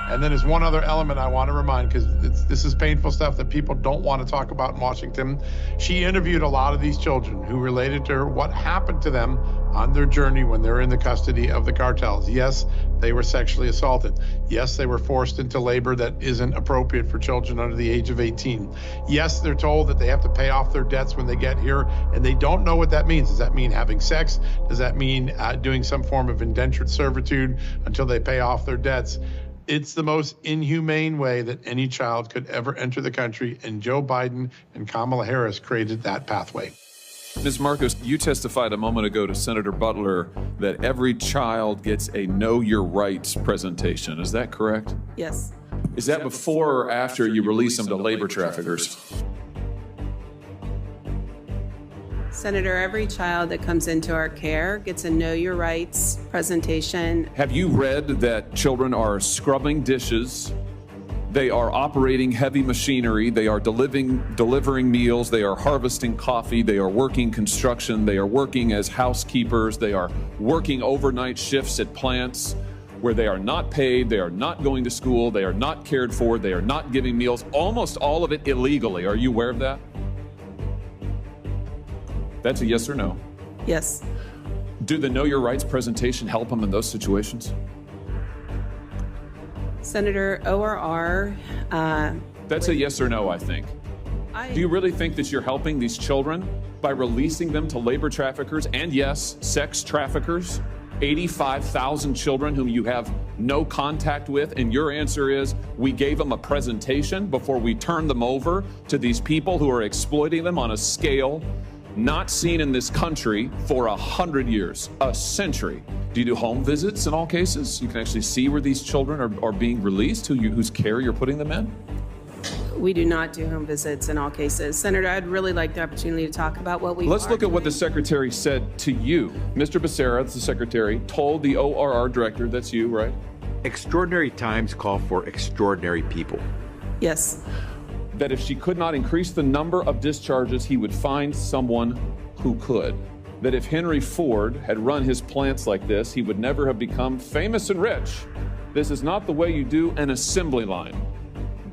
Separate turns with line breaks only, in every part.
And then there's one other element I want to remind, because this is painful stuff that people don't want to talk about in Washington. She interviewed a lot of these children who related to her what happened to them on their journey when they're in the custody of the cartels. Yes, they were sexually assaulted. Yes, they were forced into labor that isn't appropriate for children under the age of 18. Yes, they're told that they have to pay off their debts when they get here, and they don't know what that means. Does that mean having sex? Does that mean doing some form of indentured servitude until they pay off their debts? It's the most inhumane way that any child could ever enter the country, and Joe Biden and Kamala Harris created that pathway.
Ms. Marcos, you testified a moment ago to Senator Butler that every child gets a Know Your Rights presentation. Is that correct?
Yes.
Is that before or after you release them to labor traffickers?
Senator, every child that comes into our care gets a Know Your Rights presentation.
Have you read that children are scrubbing dishes? They are operating heavy machinery. They are delivering meals. They are harvesting coffee. They are working construction. They are working as housekeepers. They are working overnight shifts at plants where they are not paid. They are not going to school. They are not cared for. They are not giving meals. Almost all of it illegally. Are you aware of that? That's a yes or no?
Yes.
Do the Know Your Rights presentation help them in those situations?
Senator, ORR.
That's a yes or no, I think. Do you really think that you're helping these children by releasing them to labor traffickers and, yes, sex traffickers? 85,000 children whom you have no contact with, and your answer is we gave them a presentation before we turned them over to these people who are exploiting them on a scale not seen in this country for 100 years, a century. Do you do home visits in all cases? You can actually see where these children are being released, whose care you're putting them in?
We do not do home visits in all cases. Senator, I'd really like the opportunity to talk about what we
Let's look at what the secretary said to you. Mr. Becerra, the secretary, told the ORR director, that's you, right?
Extraordinary times call for extraordinary people.
Yes.
That if she could not increase the number of discharges, he would find someone who could. That if Henry Ford had run his plants like this, he would never have become famous and rich. This is not the way you do an assembly line.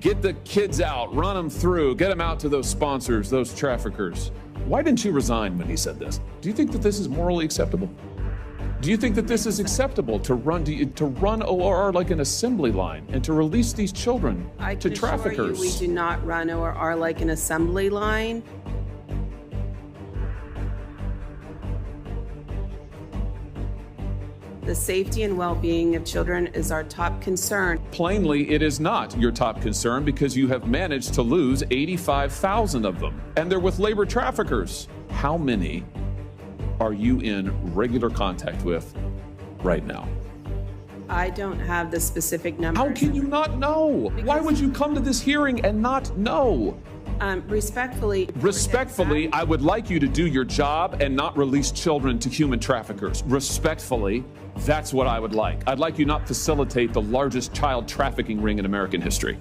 Get the kids out, run them through, get them out to those sponsors, those traffickers. Why didn't you resign when he said this? Do you think that this is morally acceptable? Do you think that this is acceptable to run ORR like an assembly line and to release these children to traffickers?
We do not run ORR like an assembly line. The safety and well-being of children is our top concern.
Plainly, it is not your top concern because you have managed to lose 85,000 of them, and they're with labor traffickers. How many are you in regular contact with right now?
I don't have the specific number.
How can you not know? Why would you come to this hearing and not know?
Respectfully,
I would like you to do your job and not release children to human traffickers. Respectfully, that's what I would like. I'd like you not facilitate the largest child trafficking ring in American history.